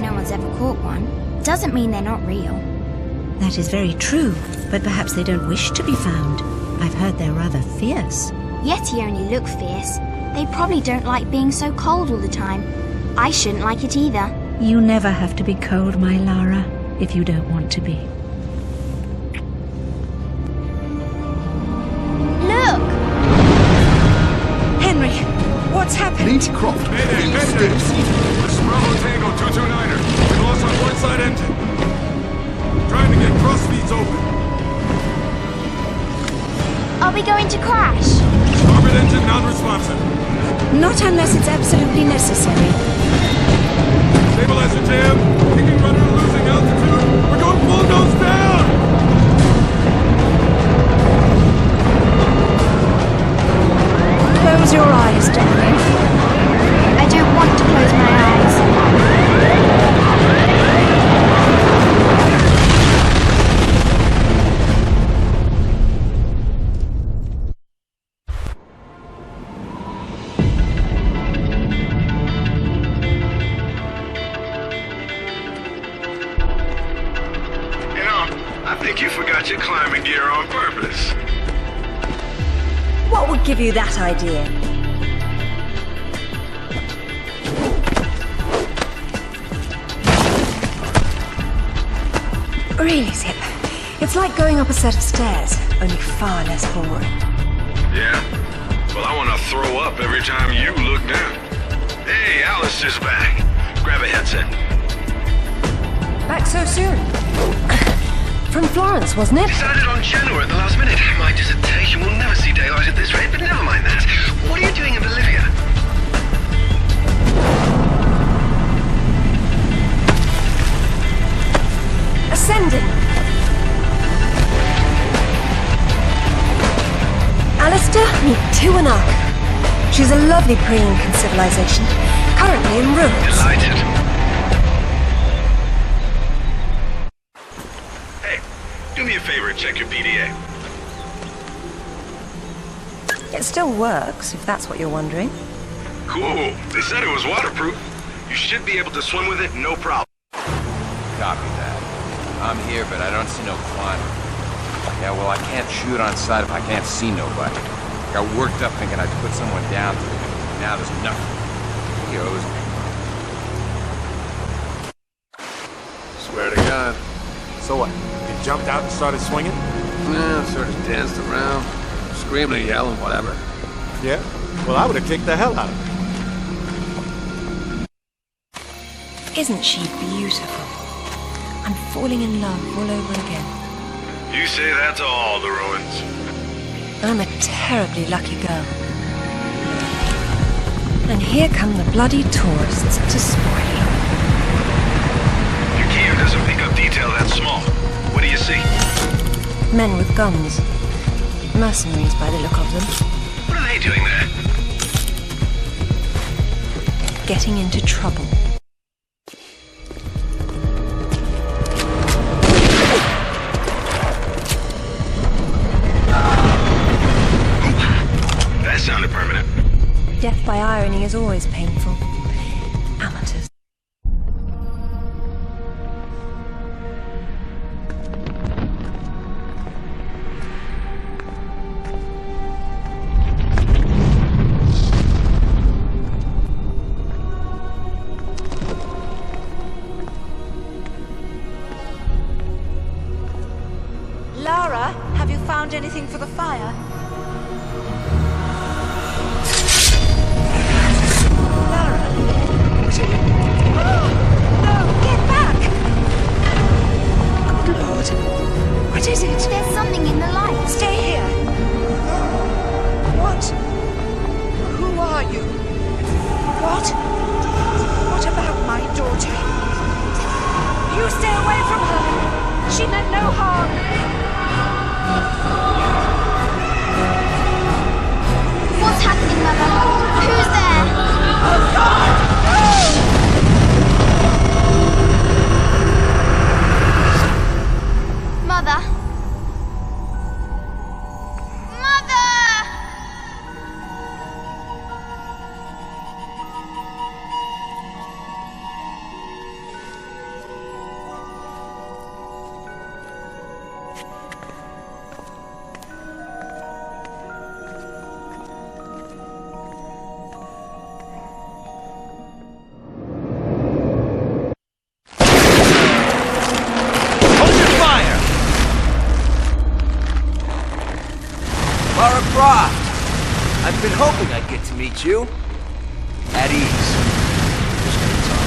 no one's ever caught one doesn't mean they're not real. That is very true, but perhaps they don't wish to be found. I've heard they're rather fierce. Yeti only look fierce. They probably don't like being so cold all the time. I shouldn't like it either. You never have to be cold, my Lara, if you don't want to be. Look! Henry, what's happened? Lady Croft, Mayday, please Mayday! stay seated. This is Bravo Tango 229er. We lost our port side engine. Trying to get cross feeds open. Are we going to crash? Starboard engine non-responsive. Not unless it's absolutely necessary. Stabilizer jam. Kicking rudder losing altitude. We're going full nose down! Close your eyes, darling. I don't want to close my eyes. I think you forgot your climbing gear on purpose. What would give you that idea? Really, Zip. It's like going up a set of stairs, only far less boring. Yeah? Well, I want to throw up every time you look down. Hey, Alice is back. Grab a headset. Back so soon? From Florence, wasn't it? Decided on Genoa at the last minute. My dissertation will never see daylight at this rate, but never mind that. What are you doing in Bolivia? Ascending. Alistair, meet Tuanak. She's a lovely pre-Incan civilization, currently in ruins. Delighted. Do me a favor and check your PDA. It still works, if that's what you're wondering. Cool. They said it was waterproof. You should be able to swim with it, no problem. Copy that. I'm here, but I don't see no climber. Yeah, well, I can't shoot on sight if I can't see nobody. Got worked up thinking I'd put someone down to it. Now there's nothing. He owes me. Swear to God. So what? You jumped out and started swinging? Yeah, sort of danced around, screaming, yelling, whatever. Yeah? Well, I would have kicked the hell out of her. Isn't she beautiful? I'm falling in love all over again. You say that to all the ruins. I'm a terribly lucky girl. And here come the bloody tourists to spoil it. Your gear doesn't pick up detail that small. What do you see? Men with guns. Mercenaries by the look of them. What are they doing there? Getting into trouble. That sounded permanent. Death by irony is always painful. Amateurs. Lara, have you found anything for the fire? Lara? Oh, no, get back! Good Lord. What is it? There's something in the light. Stay here. What? Who are you? What? What about my daughter? You stay away from her. She meant no harm. hoping I'd get to meet you. At ease. Just gonna talk.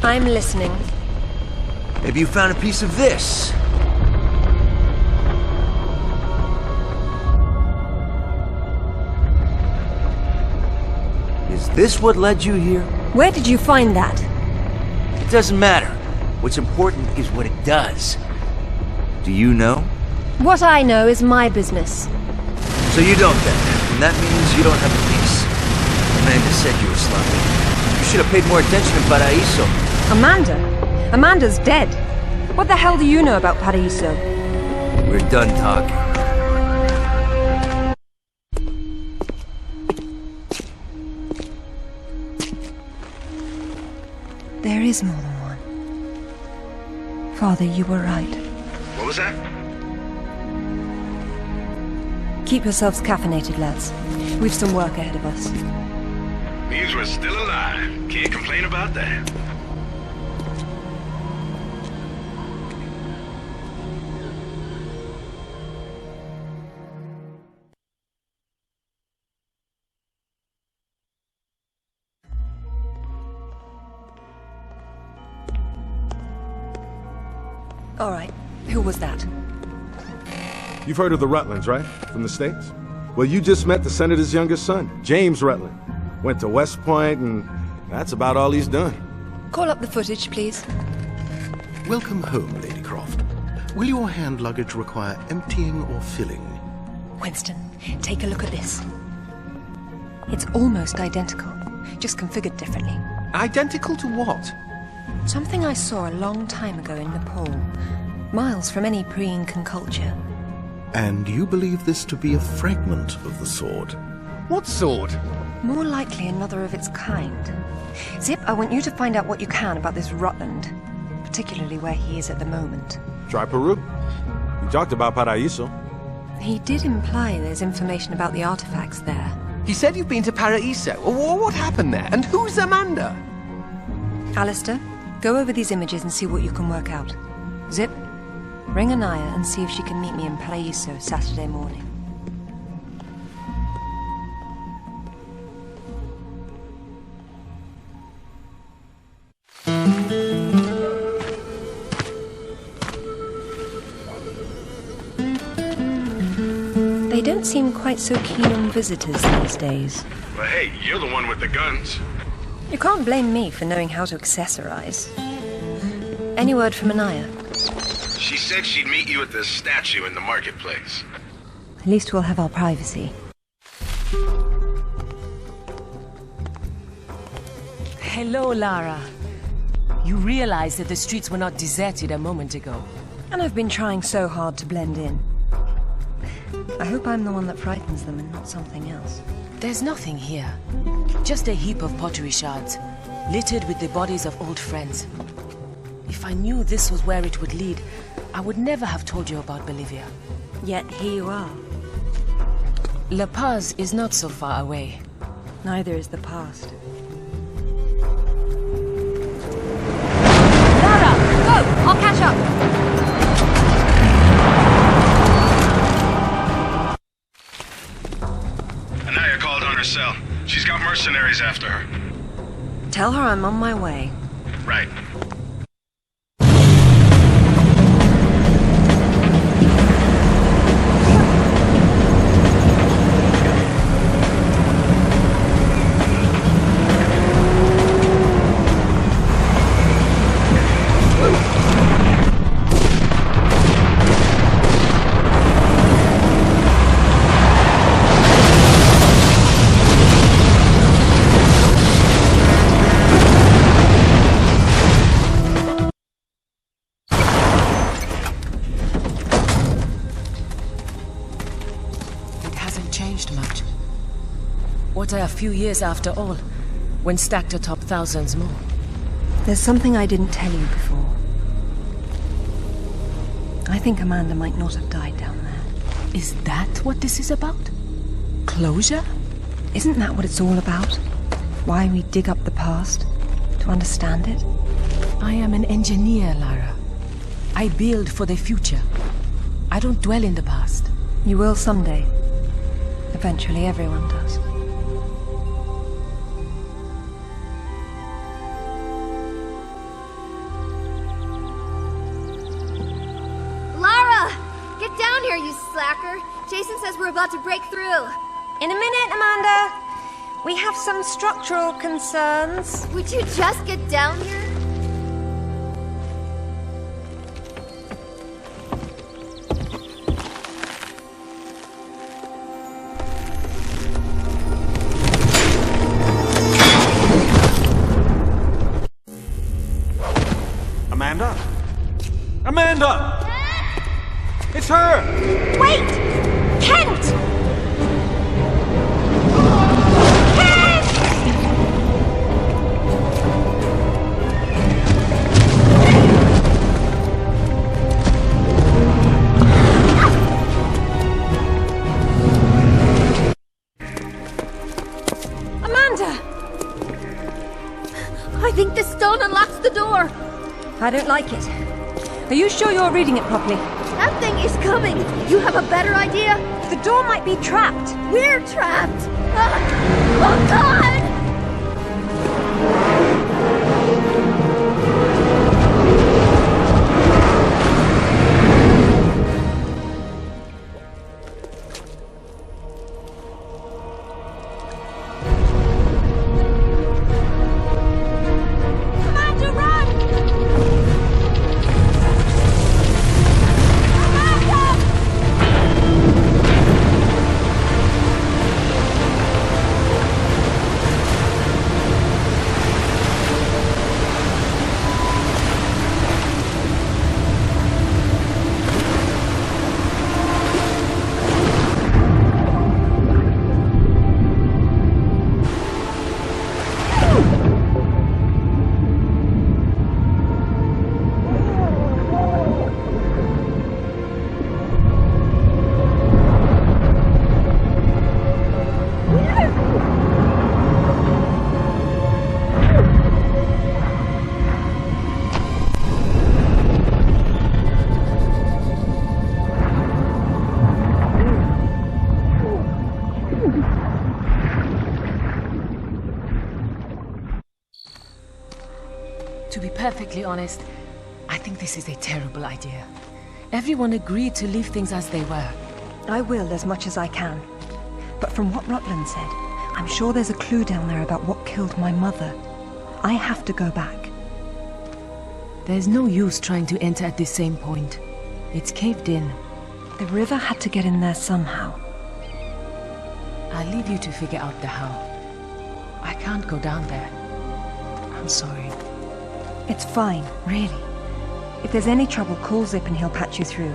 I'm listening. Maybe you found a piece of this. Is this what led you here? Where did you find that? It doesn't matter. What's important is what it does. Do you know? What I know is my business. So you don't then. And that means you don't have a piece. Amanda said you were slumping. You should have paid more attention to Paraíso. Amanda? Amanda's dead. What the hell do you know about Paraíso? We're done talking. There is more than one. Father, you were right. What was that? Keep yourselves caffeinated, lads. We've some work ahead of us. Means we're still alive. Can't complain about that. All right. Who was that? You've heard of the Rutlands, right? From the States? Well, you just met the senator's youngest son, James Rutland. Went to West Point, and that's about all he's done. Call up the footage, please. Welcome home, Lady Croft. Will your hand luggage require emptying or filling? Winston, take a look at this. It's almost identical, just configured differently. Identical to what? Something I saw a long time ago in Nepal, miles from any pre-Incan culture. And you believe this to be a fragment of the sword? What sword? More likely another of its kind. Zip, I want you to find out what you can about this Rutland, particularly where he is at the moment. Try Peru. You talked about Paraíso. He did imply there's information about the artifacts there. He said you've been to Paraíso. What happened there? And who's Amanda? Alistair, go over these images and see what you can work out. Zip, ring Anaya and see if she can meet me in Paraíso Saturday morning. They don't seem quite so keen on visitors these days. But hey, you're the one with the guns. You can't blame me for knowing how to accessorize. Any word from Anaya? She said she'd meet you at the statue in the marketplace. At least we'll have our privacy. Hello, Lara. You realize that the streets were not deserted a moment ago. And I've been trying so hard to blend in. I hope I'm the one that frightens them and not something else. There's nothing here. Just a heap of pottery shards, littered with the bodies of old friends. If I knew this was where it would lead, I would never have told you about Bolivia. Yet here you are. La Paz is not so far away. Neither is the past. Lara, go! I'll catch up! Anaya called on her cell. She's got mercenaries after her. Tell her I'm on my way. Right. What are a few years after all, when stacked atop thousands more? There's something I didn't tell you before. I think Amanda might not have died down there. Is that what this is about? Closure? Isn't that what it's all about? Why we dig up the past? To understand it? I am an engineer, Lara. I build for the future. I don't dwell in the past. You will someday. Eventually, everyone does. Lara! Get down here, you slacker! Jason says we're about to break through. In a minute, Amanda. We have some structural concerns. Would you just get down here? Amanda? Amanda! It's her! Wait! Kent! Kent! Amanda! I think the stone unlocks the door. I don't like it. Are you sure you're reading it properly? That thing is coming. You have a better idea? The door might be trapped. We're trapped. Oh, God! To be perfectly honest, I think this is a terrible idea. Everyone agreed to leave things as they were. I will as much as I can. But from what Rutland said, I'm sure there's a clue down there about what killed my mother. I have to go back. There's no use trying to enter at this same point. It's caved in. The river had to get in there somehow. I'll leave you to figure out the how. I can't go down there. I'm sorry. It's fine, really. If there's any trouble, call Zip and he'll patch you through.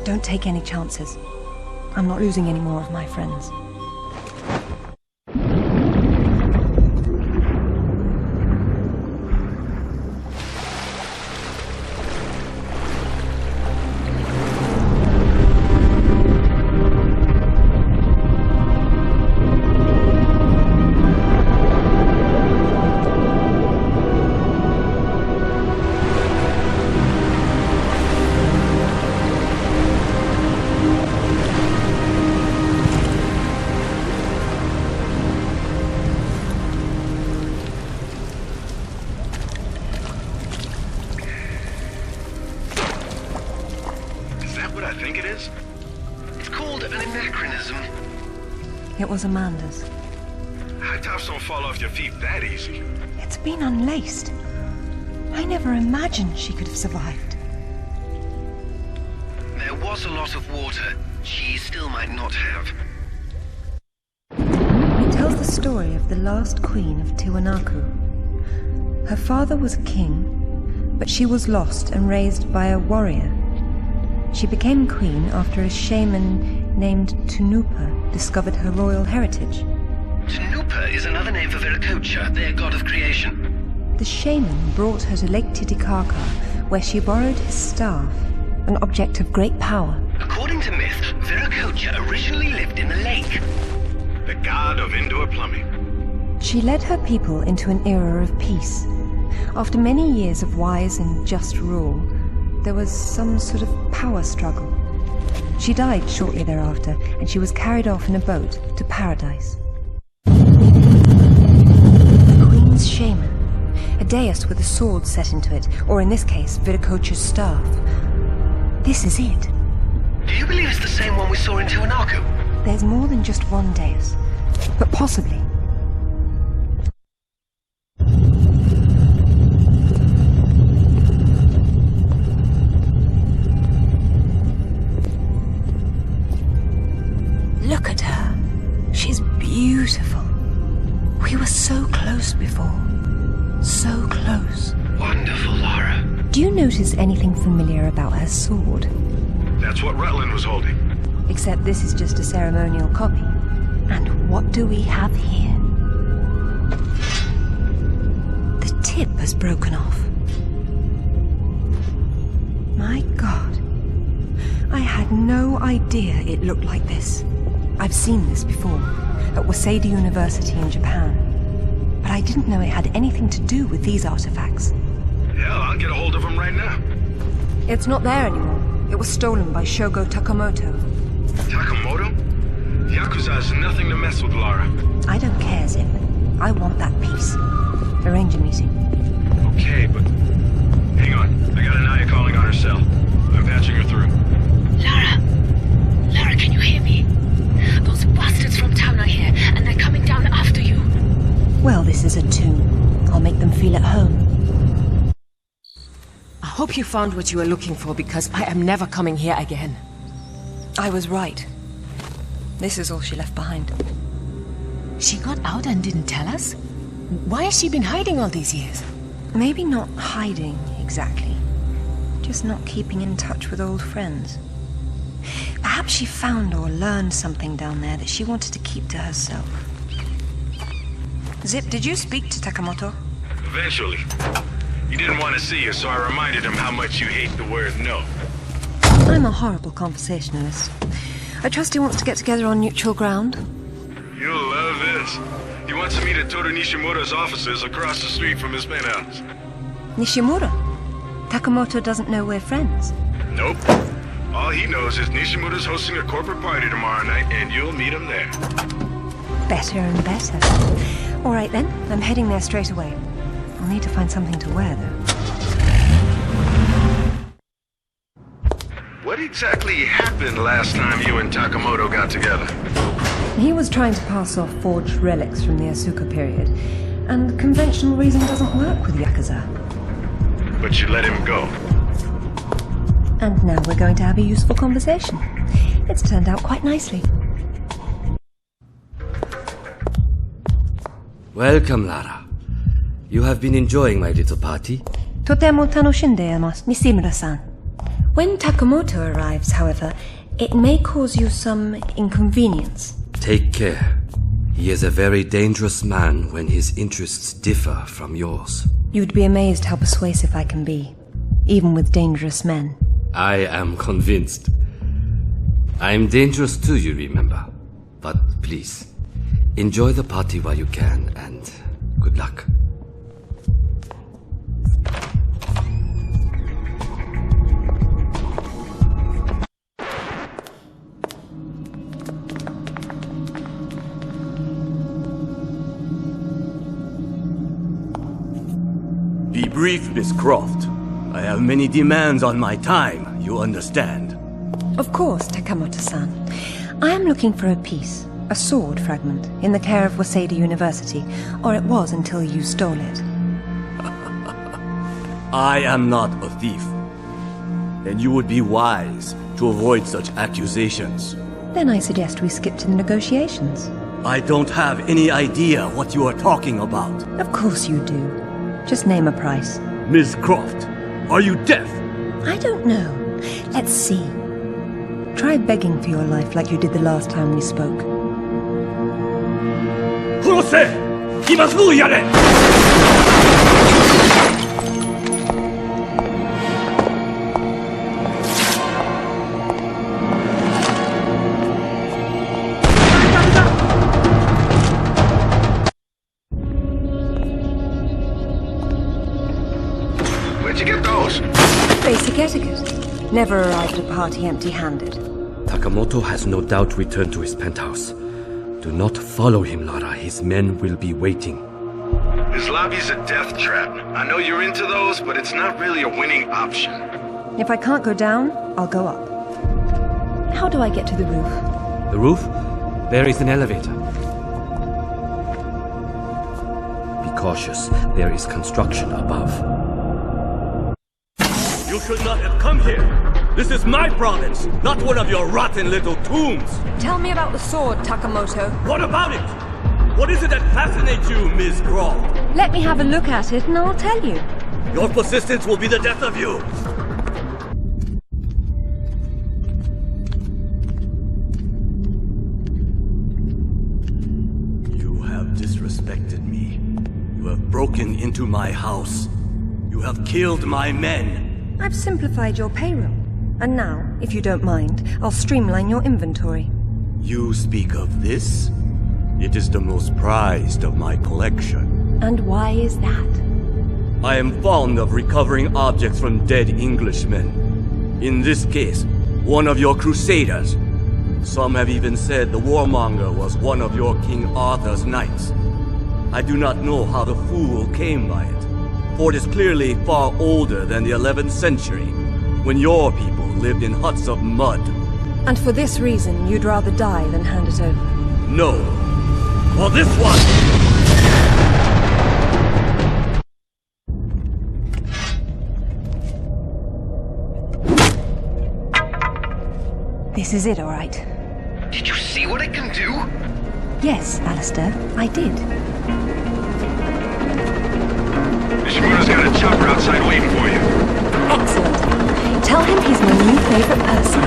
Don't take any chances. I'm not losing any more of my friends. It was Amanda's. High tops don't fall off your feet that easy. It's been unlaced. I never imagined she could have survived. There was a lot of water. She still might not have. It tells the story of the last queen of Tiwanaku. Her father was a king, but she was lost and raised by a warrior. She became queen after a shaman named Tunupa discovered her royal heritage. Tunupa is another name for Viracocha, their god of creation. The shaman brought her to Lake Titicaca, where she borrowed his staff, an object of great power. According to myth, Viracocha originally lived in the lake. The god of indoor plumbing. She led her people into an era of peace. After many years of wise and just rule, there was some sort of power struggle. She died shortly thereafter, and she was carried off in a boat to paradise. The Queen's shaman, a dais with a sword set into it, or in this case, Viracocha's staff. This is it. Do you believe it's the same one we saw in Tiwanaku? There's more than just one dais, but possibly. Look at her. She's beautiful. We were so close before. So close. Wonderful, Lara. Do you notice anything familiar about her sword? That's what Rutland was holding. Except this is just a ceremonial copy. And what do we have here? The tip has broken off. My God. I had no idea it looked like this. I've seen this before, at Waseda University in Japan. But I didn't know it had anything to do with these artifacts. Yeah, I'll get a hold of him right now. It's not there anymore. It was stolen by Shogo Takamoto. Takamoto? Yakuza has nothing to mess with, Lara. I don't care, Zip. I want that piece. Arrange a meeting. Okay, but... Hang on. I got Anaya calling on her cell. I'm patching her through. Lara, can you hear me? Those bastards from town are here, and they're coming down after you. Well, this is a tomb. I'll make them feel at home. I hope you found what you were looking for, because I am never coming here again. I was right. This is all she left behind. She got out and didn't tell us? Why has she been hiding all these years? Maybe not hiding, exactly. Just not keeping in touch with old friends. Perhaps she found or learned something down there that she wanted to keep to herself. Zip, did you speak to Takamoto? Eventually. He didn't want to see you, so I reminded him how much you hate the word no. I'm a horrible conversationalist. I trust he wants to get together on neutral ground. You'll love this. He wants to meet at Toru Nishimura's offices across the street from his penthouse. Nishimura? Takamoto doesn't know we're friends. Nope. All he knows is Nishimura's hosting a corporate party tomorrow night, and you'll meet him there. Better and better. All right then, I'm heading there straight away. I'll need to find something to wear, though. What exactly happened last time you and Takamoto got together? He was trying to pass off forged relics from the Asuka period, and conventional reason doesn't work with Yakuza. But you let him go. And now we're going to have a useful conversation. It's turned out quite nicely. Welcome, Lara. You have been enjoying my little party? Totemo tanoshindeimasu, Nishimura-san. When Takamoto arrives, however, it may cause you some inconvenience. Take care. He is a very dangerous man when his interests differ from yours. You'd be amazed how persuasive I can be, even with dangerous men. I am convinced. I am dangerous too, you remember. But please, enjoy the party while you can, and good luck. Be brief, Miss Croft. I have many demands on my time, you understand. Of course, Takamoto-san. I am looking for a piece, a sword fragment, in the care of Waseda University, or it was until you stole it. I am not a thief. And you would be wise to avoid such accusations. Then I suggest we skip to the negotiations. I don't have any idea what you are talking about. Of course you do. Just name a price. Miss Croft, are you deaf? I don't know. Let's see. Try begging for your life like you did the last time we spoke. Kurose! Imasu yare! Where'd you get those? Basic etiquette. Never arrived at a party empty-handed. Takamoto has no doubt returned to his penthouse. Do not follow him, Lara. His men will be waiting. His lobby's a death trap. I know you're into those, but it's not really a winning option. If I can't go down, I'll go up. How do I get to the roof? The roof? There is an elevator. Be cautious. There is construction above. You should not have come here. This is my province, not one of your rotten little tombs. Tell me about the sword, Takamoto. What about it? What is it that fascinates you, Miss Croft? Let me have a look at it and I'll tell you. Your persistence will be the death of you. You have disrespected me. You have broken into my house. You have killed my men. I've simplified your payroll. And now, if you don't mind, I'll streamline your inventory. You speak of this? It is the most prized of my collection. And why is that? I am fond of recovering objects from dead Englishmen. In this case, one of your crusaders. Some have even said the warmonger was one of your King Arthur's knights. I do not know how the fool came by it, for it is clearly far older than the 11th century, when your people lived in huts of mud. And for this reason, you'd rather die than hand it over? No. For this one! This is it, all right. Did you see what it can do? Yes, Alistair, I did. Nishimura's got a chopper outside waiting for you. Excellent. Tell him he's my new favorite person.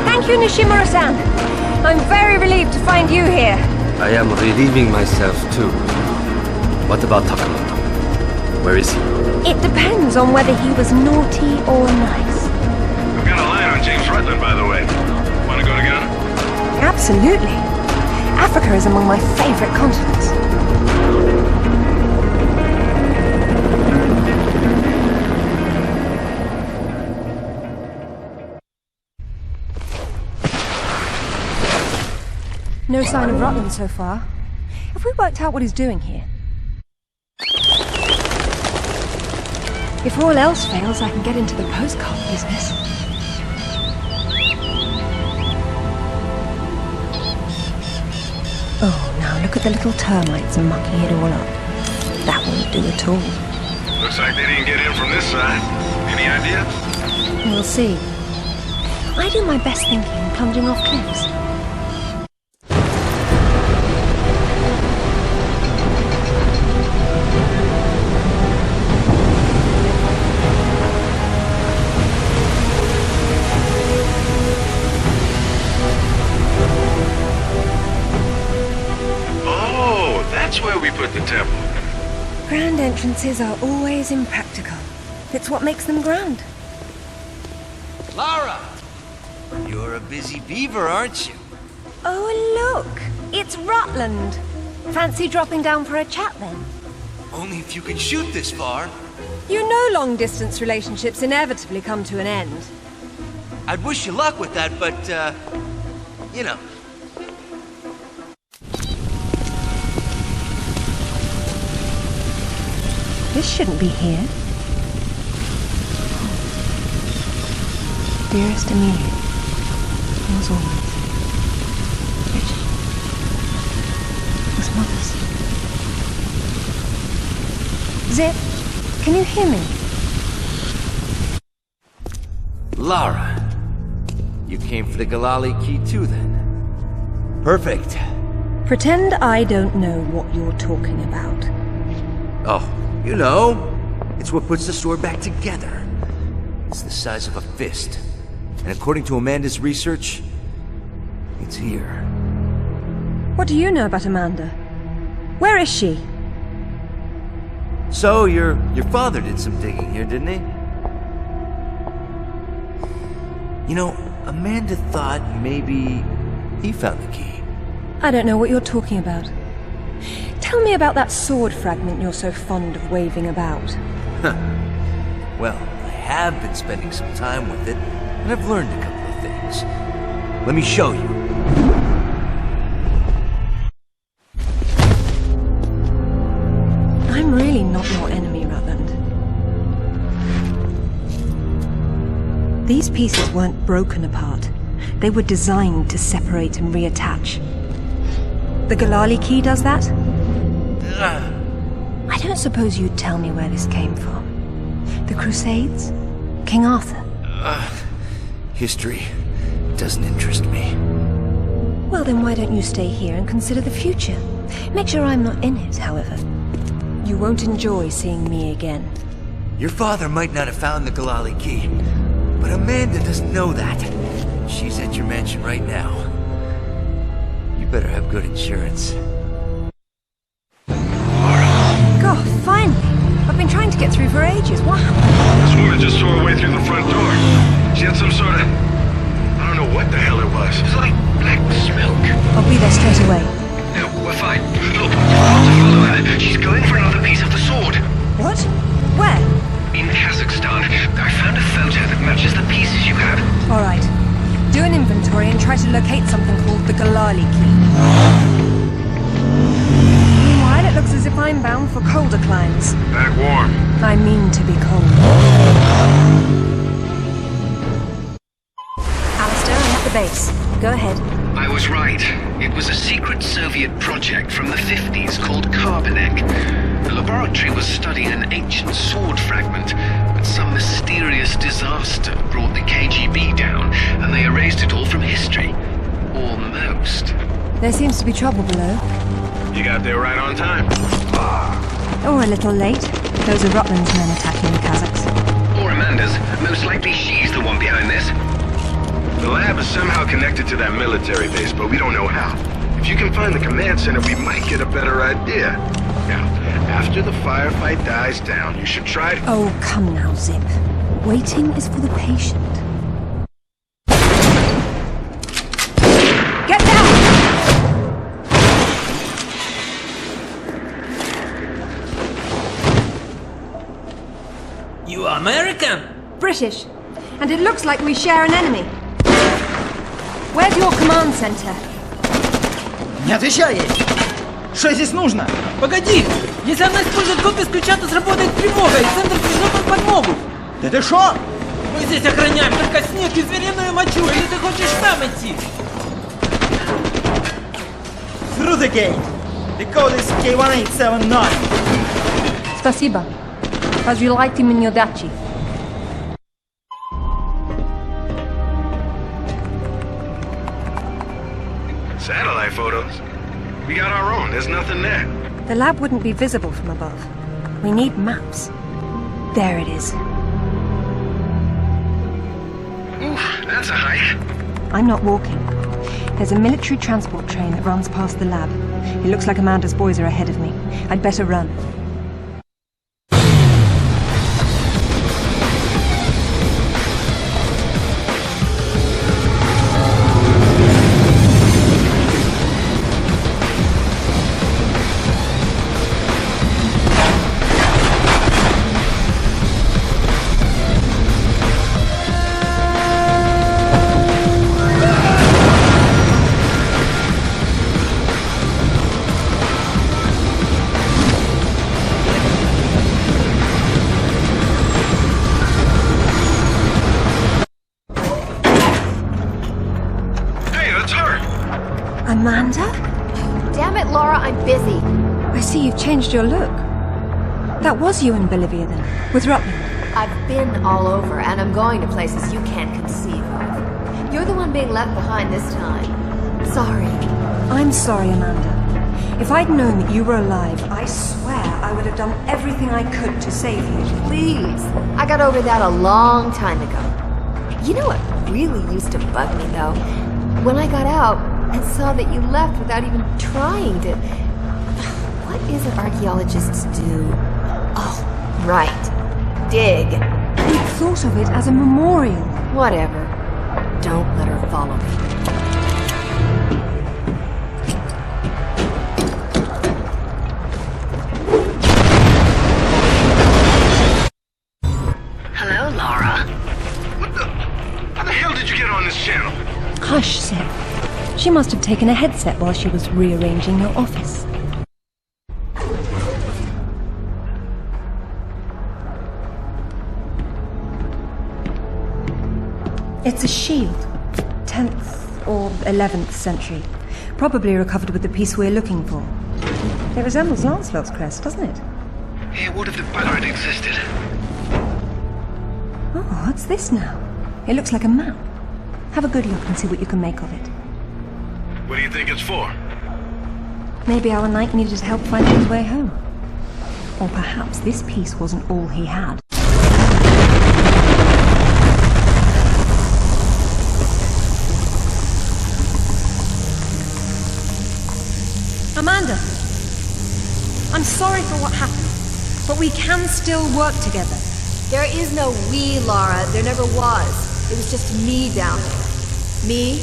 Thank you, Nishimura-san. I'm very relieved to find you here. I am relieving myself too. What about Takamoto? Where is he? It depends on whether he was naughty or nice. I've got a line on James Rutland, by the way. Want to go together? Absolutely. Africa is among my favorite continents. No sign of Rutland so far. Have we worked out what he's doing here? If all else fails, I can get into the postcard business. Oh, now look at the little termites mucking it all up. That won't do at all. Looks like they didn't get in from this side. Any idea? We'll see. I do my best thinking plunging off cliffs. The temple. Grand entrances are always impractical. It's what makes them grand. Lara! You're a busy beaver, aren't you? Oh, look! It's Rutland! Fancy dropping down for a chat, then? Only if you can shoot this far. You know long-distance relationships inevitably come to an end. I'd wish you luck with that, but, you know. This shouldn't be here. Dearest Amelia, yours always, Richard. Was Mother's. Zip, can you hear me? Lara, you came for the Galali key too, then? Perfect. Pretend I don't know what you're talking about. Oh. You know, it's what puts the sword back together. It's the size of a fist. And according to Amanda's research, it's here. What do you know about Amanda? Where is she? So, your father did some digging here, didn't he? You know, Amanda thought maybe he found the key. I don't know what you're talking about. Tell me about that sword fragment you're so fond of waving about. Well, I have been spending some time with it, and I've learned a couple of things. Let me show you. I'm really not your enemy, Rutland. These pieces weren't broken apart. They were designed to separate and reattach. The Galali key does that? I don't suppose you'd tell me where this came from. The Crusades? King Arthur? History doesn't interest me. Well, then why don't you stay here and consider the future? Make sure I'm not in it, however. You won't enjoy seeing me again. Your father might not have found the Galali key, but Amanda doesn't know that. She's at your mansion right now. You better have good insurance. God, finally! I've been trying to get through for ages. What happened? This woman just tore her way through the front door. She had some sort of... I don't know what the hell it was. It was like black smoke. I'll be there straight away. No, we're fine. Look, you've got to follow her. She's going for another piece of the sword. What? Where? In Kazakhstan. I found a photo that matches the pieces you have. All right. Do an inventory and try to locate something called the Galali key. Meanwhile, it looks as if I'm bound for colder climes. Back warm. I mean to be cold. Alistair, I'm at the base. Go ahead. I was right. It was a secret Soviet project from the 50s called Carbonek. The laboratory was studying an ancient sword fragment, but some mysterious disaster brought the KGB down, and they erased it all from history. Almost. There seems to be trouble below. You got there right on time. Or a little late. Those are Rutland's men attacking the Kazakhs. Or Amanda's. Most likely she's the one behind this. The lab is somehow connected to that military base, but we don't know how. If you can find the command center, we might get a better idea. Now, after the firefight dies down, you should try to... Oh, come now, Zip. Waiting is for the patient. Get down! You are American? British. And it looks like we share an enemy. Where's your command center? Не отвечай ей! Что здесь нужно? Погоди! Если она использует код без ключа, то сработает тревога, и центр пришел под подмогу! Да ты шо? Мы здесь охраняем только снег и звериную мочу, или ты хочешь сам идти? Through the gate! The code is K1879! Спасибо. Разжилайте мне удачи. Satellite photos? We got our own. There's nothing there. The lab wouldn't be visible from above. We need maps. There it is. Ooh, that's a hike. I'm not walking. There's a military transport train that runs past the lab. It looks like Amanda's boys are ahead of me. I'd better run. Amanda? Damn it, Laura, I'm busy. I see you've changed your look. That was you in Bolivia then, with Rutland. I've been all over, and I'm going to places you can't conceive of. You're the one being left behind this time. Sorry. I'm sorry, Amanda. If I'd known that you were alive, I swear I would have done everything I could to save you. Please. I got over that a long time ago. You know what really used to bug me, though? When I got out and saw that you left without even trying to... What is it archaeologists do? Oh, right. Dig. We thought of it as a memorial. Whatever. Don't let her follow me. Hello, Lara. How the hell did you get on this channel? Hush, Seth. She must have taken a headset while she was rearranging your office. It's a shield. 10th or 11th century. Probably recovered with the piece we're looking for. It resembles Lancelot's crest, doesn't it? Yeah, what if the ballad existed? Oh, what's this now? It looks like a map. Have a good look and see what you can make of it. What do you think it's for? Maybe our knight needed help finding his way home. Or perhaps this piece wasn't all he had. Amanda! I'm sorry for what happened, but we can still work together. There is no we, Lara. There never was. It was just me down there. Me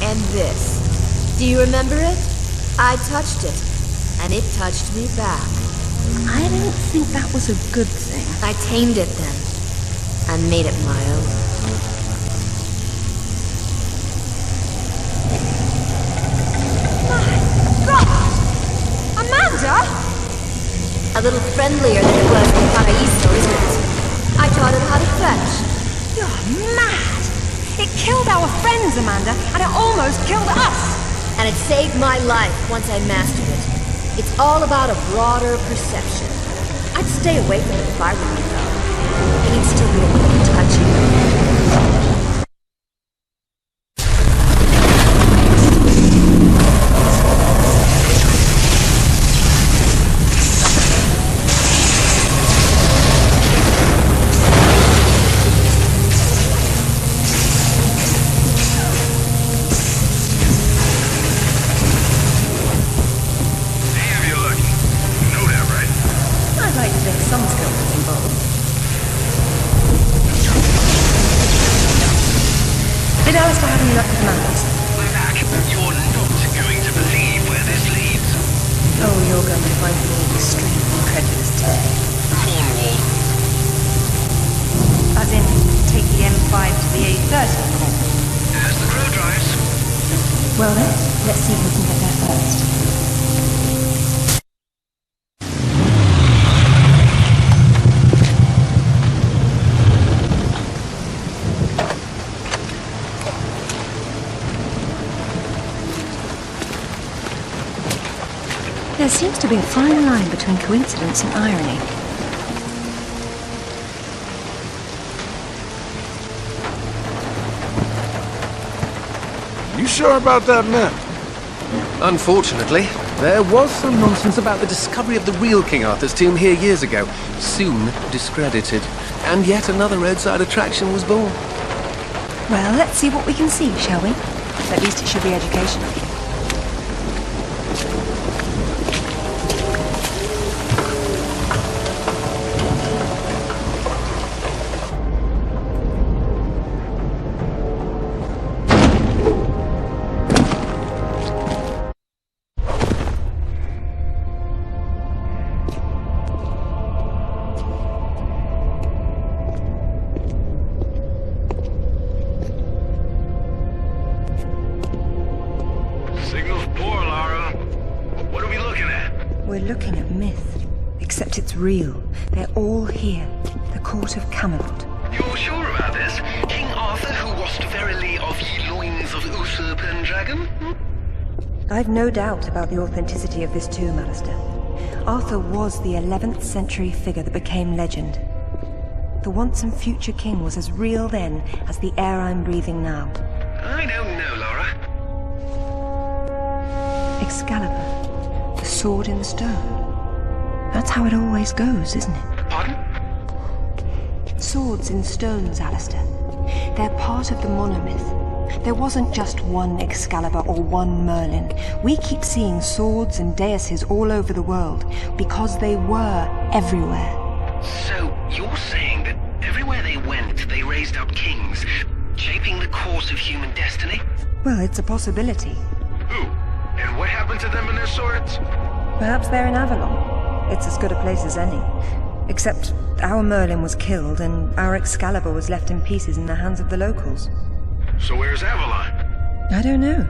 and this. Do you remember it? I touched it, and it touched me back. I don't think that was a good thing. I tamed it then, and made it my own. Amanda! A little friendlier than it was in Paraíso, isn't it? I taught him how to fetch. You're mad! It killed our friends, Amanda, and it almost killed us! And it saved my life once I mastered it. It's all about a broader perception. I'd stay away from it if I were you, though. He'd still be a little touchy. Did Alistair have any luck with maps? Mac, you're not going to believe where this leads. Oh, you're going to find me extremely incredulous today. Cornwall. As in, take the M5 to the A30? As the crow drives. Well then, let's see who can get there first. There seems to be a fine line between coincidence and irony. You sure about that map? Unfortunately, there was some nonsense about the discovery of the real King Arthur's tomb here years ago, soon discredited. And yet another roadside attraction was born. Well, let's see what we can see, shall we? At least it should be educational. Signal's poor, Lara. What are we looking at? We're looking at myth, except it's real. They're all here. The court of Camelot. You're sure about this? King Arthur, who wast verily of ye loins of Uther Pendragon? I've no doubt about the authenticity of this tomb, Alistair. Arthur was the 11th century figure that became legend. The once and future king was as real then as the air I'm breathing now. I don't know, Laura. Excalibur, the sword in the stone. That's how it always goes, isn't it? Pardon? Swords in stones, Alistair. They're part of the monomyth. There wasn't just one Excalibur or one Merlin. We keep seeing swords and daises all over the world because they were everywhere. So, you're saying that everywhere they went, they raised up kings, shaping the course source of human destiny? Well, it's a possibility. Who? And what happened to them and their swords? Perhaps they're in Avalon. It's as good a place as any. Except our Merlin was killed and our Excalibur was left in pieces in the hands of the locals. So where's Avalon? I don't know.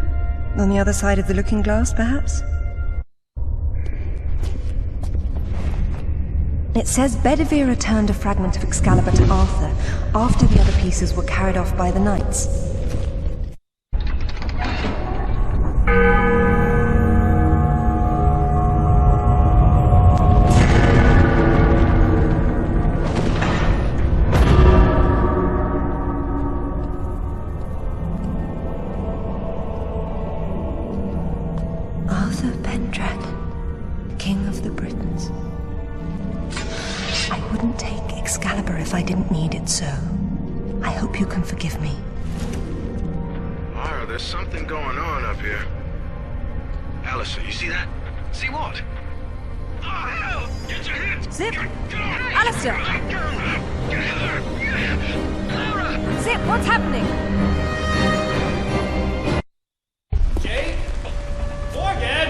On the other side of the looking glass, perhaps? It says Bedivere returned a fragment of Excalibur to Arthur after the other pieces were carried off by the knights. Arthur Pendragon, King of the Britons. I wouldn't take Excalibur if I didn't need it so. I hope you can forgive me. Lara, there's something going on up here. Alistair, you see that? See what? Oh, hell! Get your hands! Zip! Alistair! Zip, what's happening? Jake? Morgan?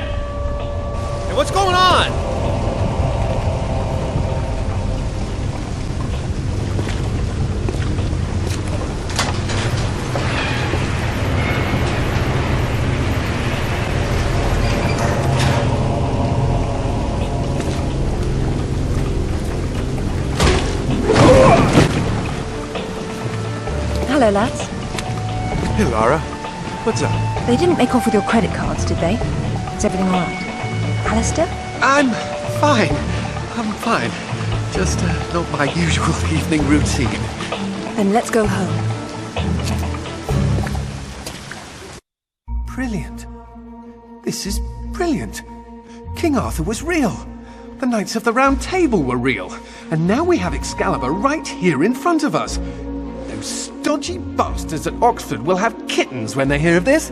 Hey, what's going on? Hello, lads. Hey, Lara. What's up? They didn't make off with your credit cards, did they? Is everything all right? Alistair? I'm fine. I'm fine. Just not my usual evening routine. Then let's go home. Brilliant. This is brilliant. King Arthur was real. The Knights of the Round Table were real. And now we have Excalibur right here in front of us. Those stodgy bastards at Oxford will have kittens when they hear of this.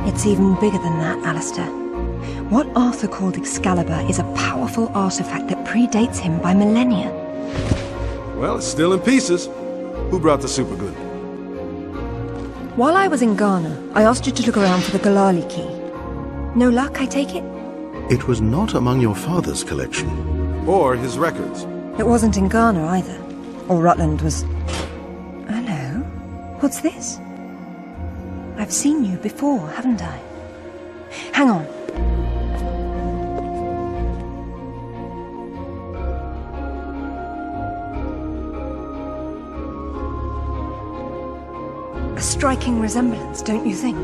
It's even bigger than that, Alistair. What Arthur called Excalibur is a powerful artifact that predates him by millennia. Well, it's still in pieces. Who brought the superglue? While I was in Ghana, I asked you to look around for the Galali key. No luck, I take it? It was not among your father's collection. Or his records. It wasn't in Ghana either. Or Rutland was... Hello? What's this? I've seen you before, haven't I? Hang on. A striking resemblance, don't you think?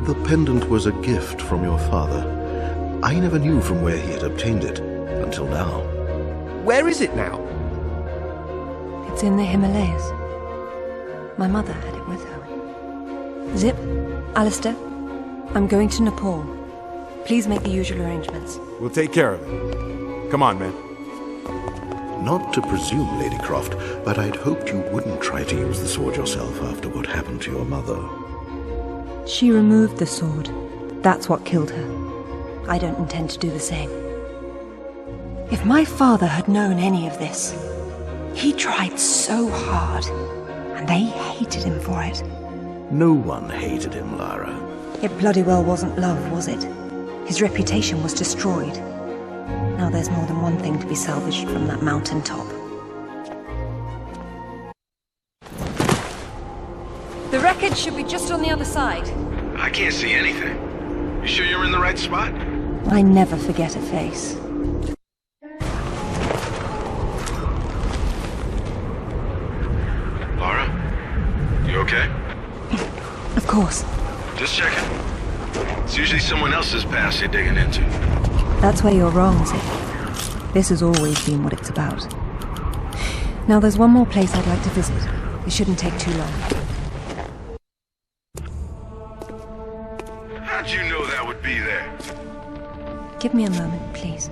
The pendant was a gift from your father. I never knew from where he had obtained it, until now. Where is it now? It's in the Himalayas. My mother had it with her. Zip, Alistair, I'm going to Nepal. Please make the usual arrangements. We'll take care of it. Come on, man. Not to presume, Lady Croft, but I'd hoped you wouldn't try to use the sword yourself after what happened to your mother. She removed the sword. That's what killed her. I don't intend to do the same. If my father had known any of this, he tried so hard, and they hated him for it. No one hated him, Lara. It bloody well wasn't love, was it? His reputation was destroyed. Now there's more than one thing to be salvaged from that mountain top. The wreckage should be just on the other side. I can't see anything. You sure you're in the right spot? I never forget a face. Lara? You okay? Of course. Just checking. It's usually someone else's past you're digging into. That's where you're wrong, Zip. This has always been what it's about. Now there's one more place I'd like to visit. It shouldn't take too long. How'd you know that would be there? Give me a moment, please.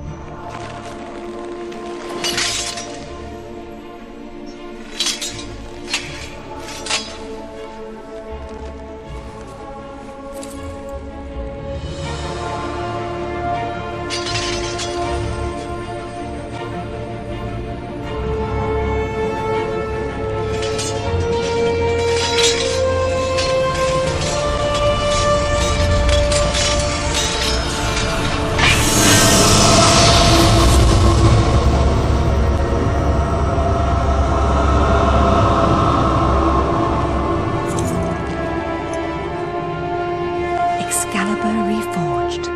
were reforged.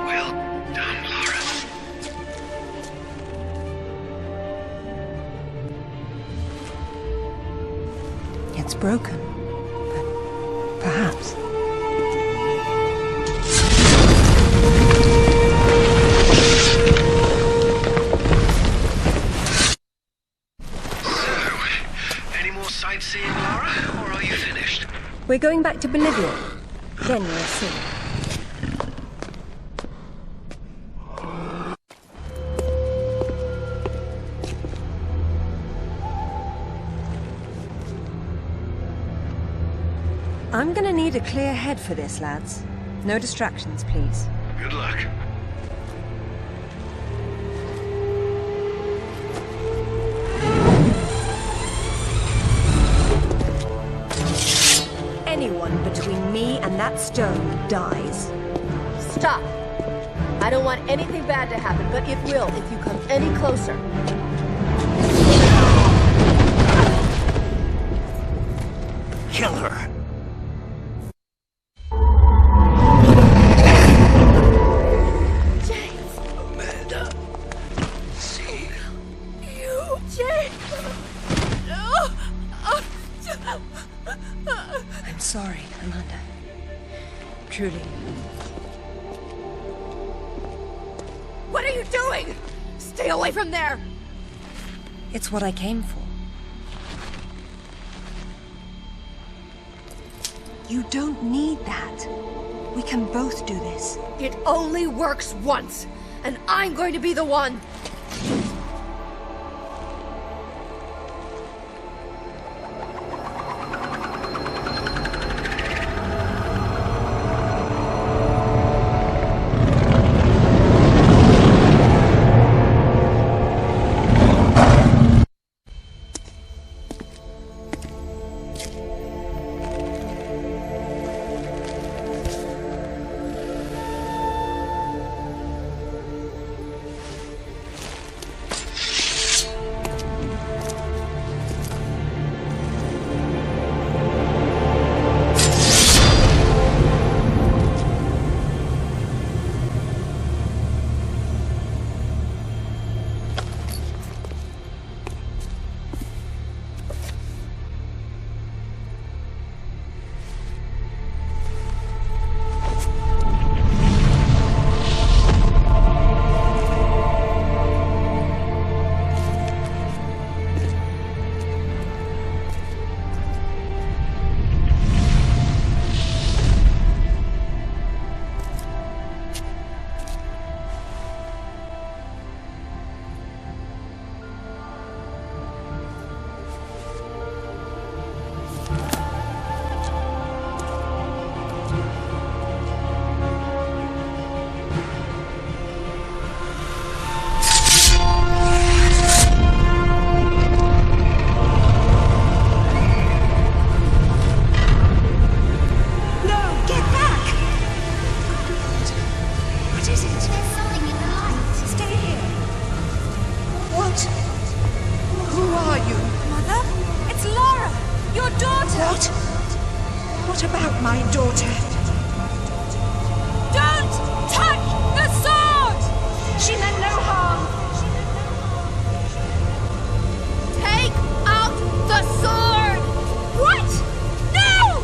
Well done, Lara. It's broken, but perhaps. Any more sightseeing, Lara, or are you finished? We're going back to Bolivia. Then we'll see. I'm gonna need a clear head for this, lads. No distractions, please. Good luck. Anyone between me and that stone dies. Stop! I don't want anything bad to happen, but it will if you come any closer. Kill her! Amanda. See you, James. I'm sorry, Amanda. Truly. What are you doing? Stay away from there! It's what I came for. You don't need that. We can both do this. It only works once, and I'm going to be the one. What about my daughter? Don't touch the sword! She meant no harm. Take out the sword! What? No!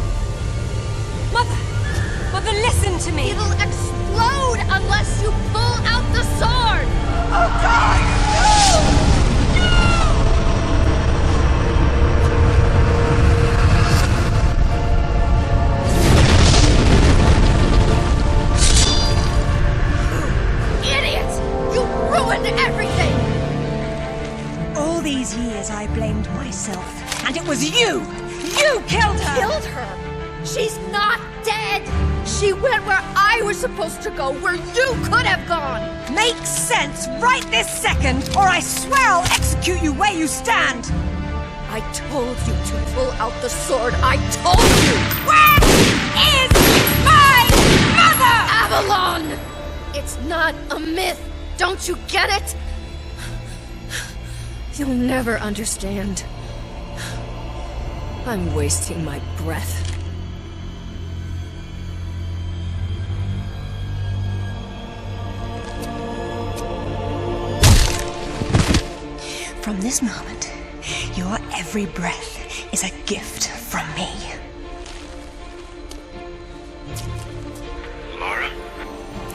Mother, listen to me. It'll explode unless you pull out the sword! Oh, God! No! Everything! All these years I blamed myself, and it was you! You killed her! Killed her? She's not dead! She went where I was supposed to go, where you could have gone! Makes sense right this second, or I swear I'll execute you where you stand! I told you to pull out the sword. I told you! Where is my mother? Avalon! It's not a myth. Don't you get it? You'll never understand. I'm wasting my breath. this moment, your every breath is a gift from me. Laura?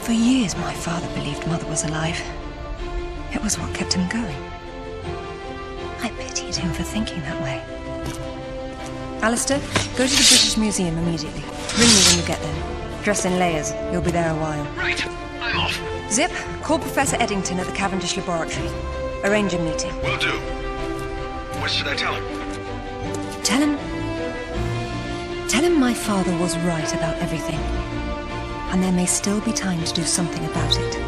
For years, my father believed Mother was alive. It was what kept him going. I pitied him for thinking that way. Alistair, go to the British Museum immediately. Ring me when you get there. Dress in layers. You'll be there a while. Right. I'm off. Zip, call Professor Eddington at the Cavendish Laboratory. Arrange a meeting. Will do. What should I tell him? Tell him my father was right about everything. And there may still be time to do something about it.